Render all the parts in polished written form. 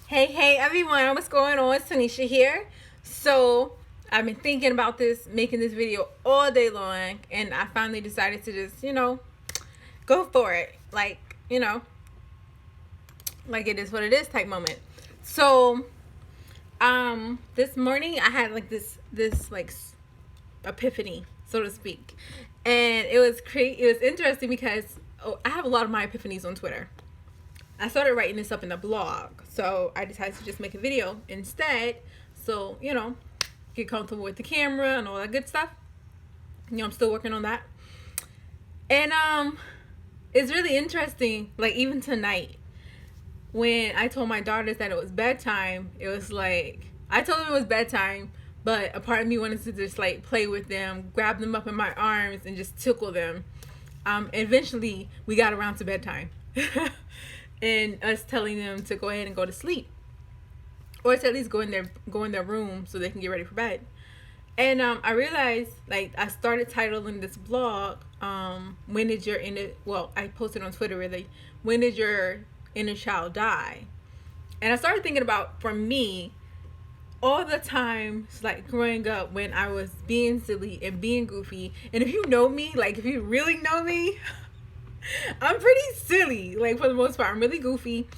Hey everyone, what's going on? It's Tanisha here. So, I've been thinking about making this video all day long, and I finally decided to just, go for it. Like it is what it is type moment. So, this morning I had like this epiphany, so to speak. And it was interesting because I have a lot of my epiphanies on Twitter. I started writing this up in the blog, so I decided to just make a video instead. So, get comfortable with the camera and all that good stuff. I'm still working on that. And it's really interesting, like even tonight, when I told my daughters that it was bedtime, it was like I told them it was bedtime, but a part of me wanted to just like play with them, grab them up in my arms and just tickle them. Eventually we got around to bedtime. And us telling them to go ahead and go to sleep, or to at least go in their room so they can get ready for bed. And I realized, like, I started titling this blog, when did your inner, well, I posted on Twitter, really, when did your inner child die? And I started thinking about, for me, all the times, like, growing up when I was being silly and being goofy. And if you know me, like, if you really know me, I'm pretty silly, like, for the most part. I'm really goofy.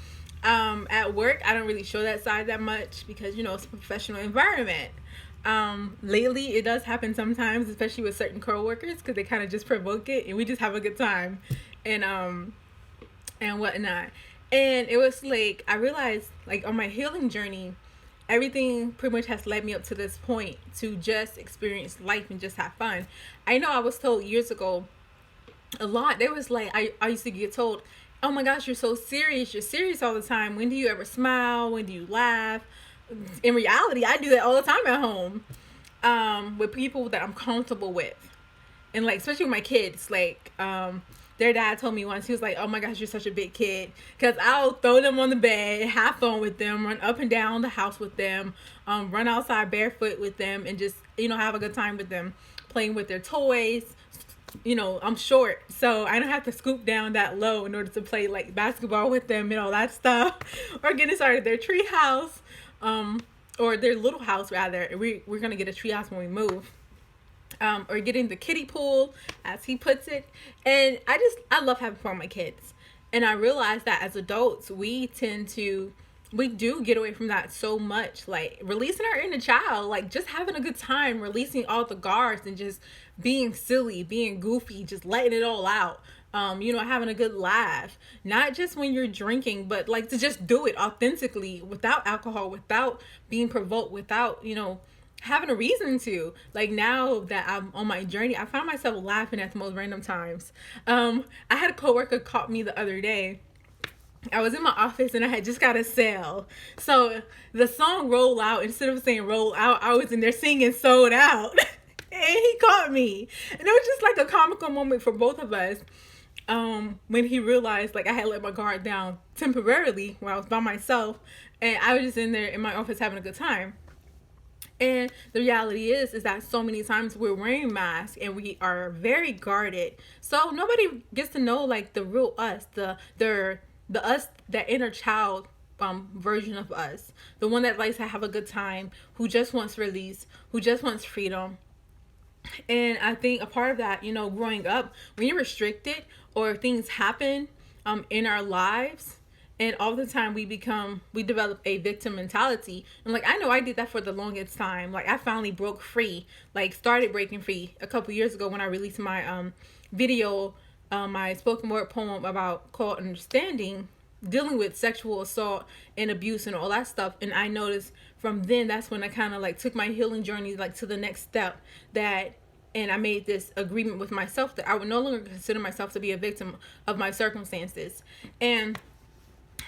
At work, I don't really show that side that much because, it's a professional environment. Lately, it does happen sometimes, especially with certain coworkers, because they kind of just provoke it, and we just have a good time, and whatnot. And it was like I realized, like, on my healing journey, everything pretty much has led me up to this point to just experience life and just have fun. I know I was told years ago a lot. There was like I used to get told, "Oh my gosh, you're so serious. You're serious all the time. When do you ever smile? When do you laugh?" In reality, I do that all the time at home, with people that I'm comfortable with, and like especially with my kids. Like their dad told me once, he was like, "Oh my gosh, you're such a big kid," because I'll throw them on the bed, have fun with them, run up and down the house with them, run outside barefoot with them, and just have a good time with them, playing with their toys. I'm short, so I don't have to scoop down that low in order to play like basketball with them and all that stuff, or getting started their tree house, or their little house rather. We're gonna get a tree house when we move, or getting the kiddie pool, as he puts it. And I love having fun with my kids, and I realize that as adults we do get away from that so much, like releasing our inner child, like just having a good time, releasing all the guards and just being silly, being goofy, just letting it all out. Having a good laugh, not just when you're drinking, but like to just do it authentically without alcohol, without being provoked, without, having a reason to. Like now that I'm on my journey, I found myself laughing at the most random times. I had a coworker caught me the other day. I was in my office and I had just got a sale. So the song Roll Out, instead of saying roll out, I was in there singing Sold Out. And he caught me. And it was just like a comical moment for both of us. When he realized like I had let my guard down temporarily when I was by myself, and I was just in there in my office having a good time. And the reality is that so many times we're wearing masks and we are very guarded. So nobody gets to know like the real us, the us, that inner child version of us, the one that likes to have a good time, who just wants release, who just wants freedom. And I think a part of that, growing up, when you're restricted or things happen in our lives, and all the time we develop a victim mentality. And like I know I did that for the longest time. Like I finally broke free, like started breaking free a couple years ago when I released my video, my spoken word poem about called Understanding, dealing with sexual assault and abuse and all that stuff. And I noticed from then, that's when I kind of like took my healing journey like to the next step, and I made this agreement with myself that I would no longer consider myself to be a victim of my circumstances. And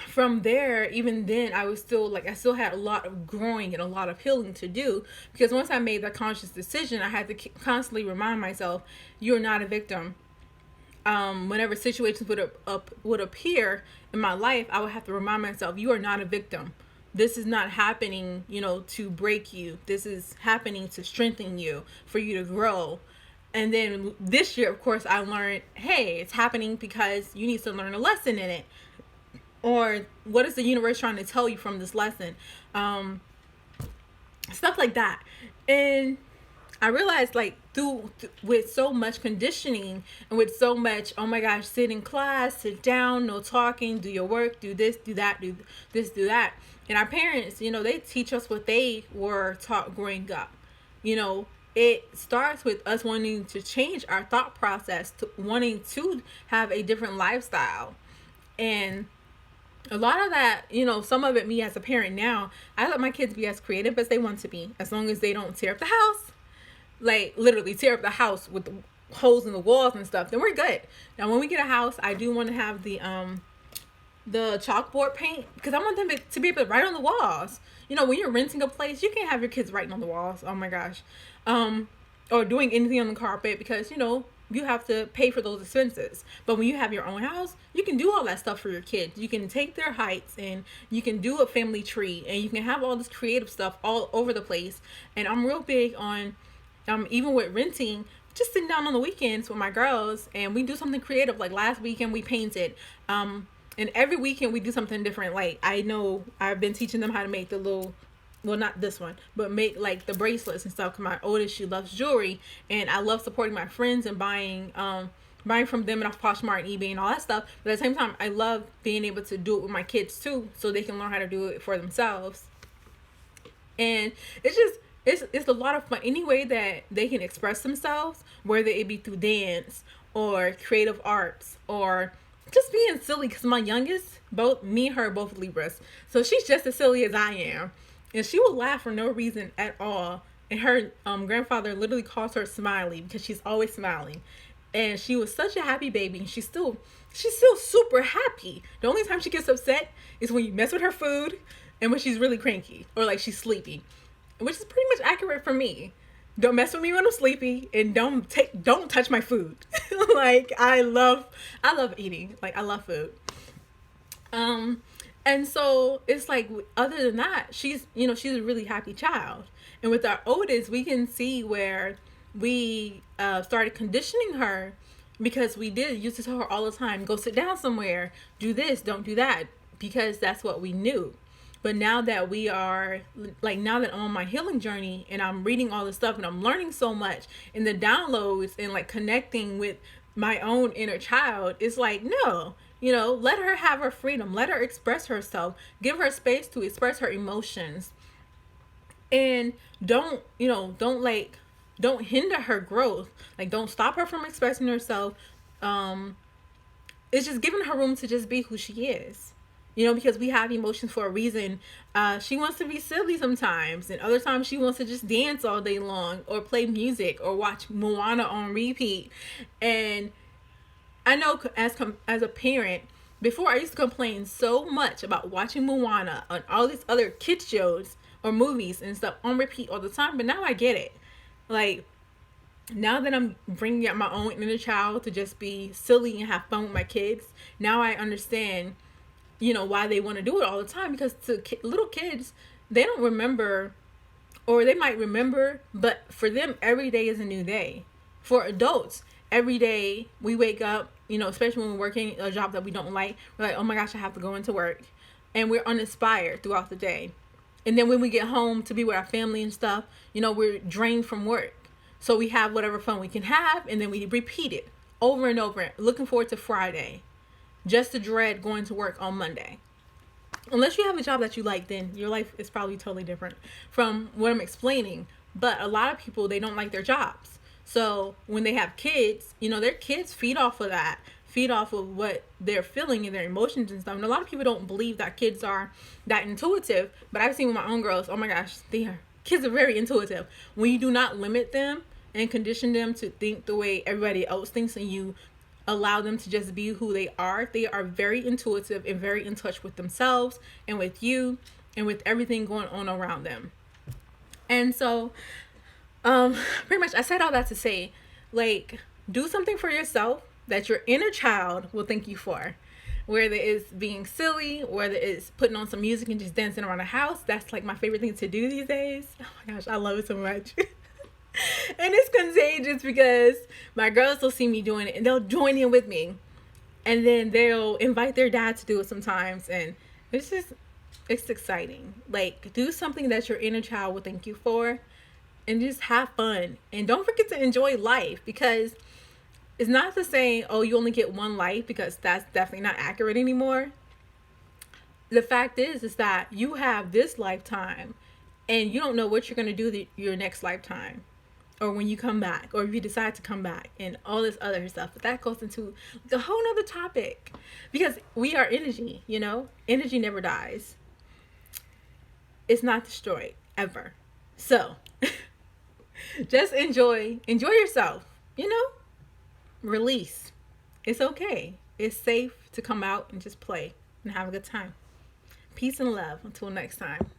from there, even then, I still had a lot of growing and a lot of healing to do, because once I made that conscious decision, I had to constantly remind myself, you're not a victim. Whenever situations would appear in my life, I would have to remind myself, you are not a victim. This is not happening, to break you. This is happening to strengthen you, for you to grow. And then this year, of course, I learned, hey, it's happening because you need to learn a lesson in it. or what is the universe trying to tell you from this lesson? Stuff like that. And I realized, like, with so much conditioning and with so much, oh my gosh, sit in class, sit down, no talking, do your work, do this, do that, do this, do that. And our parents, they teach us what they were taught growing up. It starts with us wanting to change our thought process, to wanting to have a different lifestyle. And a lot of that, some of it, me as a parent now, I let my kids be as creative as they want to be, as long as they don't tear up the house, like literally tear up the house with the holes in the walls and stuff, then we're good. Now, when we get a house, I do want to have the chalkboard paint, because I want them to be able to write on the walls. When you're renting a place, you can't have your kids writing on the walls. Oh my gosh. Or doing anything on the carpet, because you have to pay for those expenses. But when you have your own house, you can do all that stuff for your kids. You can take their heights, and you can do a family tree, and you can have all this creative stuff all over the place. And I'm real big on, even with renting, just sitting down on the weekends with my girls, and we do something creative. Like last weekend, we painted. And every weekend we do something different. Like, I know I've been teaching them how to make the little, well, not this one, but make like the bracelets and stuff. Cause my oldest, she loves jewelry, and I love supporting my friends and buying from them and off Poshmark and eBay and all that stuff. But at the same time, I love being able to do it with my kids too, so they can learn how to do it for themselves. And it's a lot of fun. Any way that they can express themselves, whether it be through dance or creative arts or just being silly. Because my youngest, both me and her are both Libras, so she's just as silly as I am, and she will laugh for no reason at all. And her grandfather literally calls her Smiley, because she's always smiling. And she was such a happy baby, and she's still super happy. The only time she gets upset is when you mess with her food, and when she's really cranky or like she's sleepy, which is pretty much accurate for me. Don't mess with me when I'm sleepy, and don't touch my food. Like, I love eating. Like, I love food. And so it's like, other than that, she's a really happy child. And with our oldest, we can see where we started conditioning her, because we used to tell her all the time, go sit down somewhere, do this, don't do that, because that's what we knew. But now that now that I'm on my healing journey, and I'm reading all this stuff, and I'm learning so much, and the downloads, and like connecting with my own inner child, it's like, no, let her have her freedom, let her express herself, give her space to express her emotions, and don't hinder her growth. Like, don't stop her from expressing herself. It's just giving her room to just be who she is. Because we have emotions for a reason. She wants to be silly sometimes, and other times she wants to just dance all day long, or play music, or watch Moana on repeat. And I know, as a parent, before, I used to complain so much about watching Moana and all these other kids shows or movies and stuff on repeat all the time. But now I get it. Like, now that I'm bringing up my own inner child to just be silly and have fun with my kids, now I understand why they want to do it all the time. Because to little kids, they don't remember, or they might remember, but for them, every day is a new day. For adults, every day we wake up, especially when we're working a job that we don't like, we're like, oh my gosh, I have to go into work. And we're uninspired throughout the day. And then when we get home to be with our family and stuff, we're drained from work. So we have whatever fun we can have, and then we repeat it over and over, looking forward to Friday, just to dread going to work on Monday. Unless you have a job that you like, then your life is probably totally different from what I'm explaining. But a lot of people, they don't like their jobs. So when they have kids, their kids feed off of that, feed off of what they're feeling and their emotions and stuff. And a lot of people don't believe that kids are that intuitive. But I've seen with my own girls, oh my gosh, kids are very intuitive. When you do not limit them and condition them to think the way everybody else thinks, and you allow them to just be who they are very intuitive and very in touch with themselves and with you and with everything going on around them. And so pretty much I said all that to say, like, do something for yourself that your inner child will thank you for. Whether it's being silly, whether it's putting on some music and just dancing around the house. That's like my favorite thing to do these days. Oh my gosh, I love it so much. And it's contagious, because my girls will see me doing it and they'll join in with me. And then they'll invite their dad to do it sometimes, and it's just, it's exciting. Like, do something that your inner child will thank you for, and just have fun. And don't forget to enjoy life, because it's not the saying, oh, you only get one life, because that's definitely not accurate anymore. The fact is that you have this lifetime, and you don't know what you're going to do your next lifetime, or when you come back, or if you decide to come back, and all this other stuff. But that goes into a whole nother topic, because we are energy. Energy never dies. It's not destroyed ever. So just enjoy yourself. Release. It's okay. It's safe to come out and just play and have a good time. Peace and love. Until next time.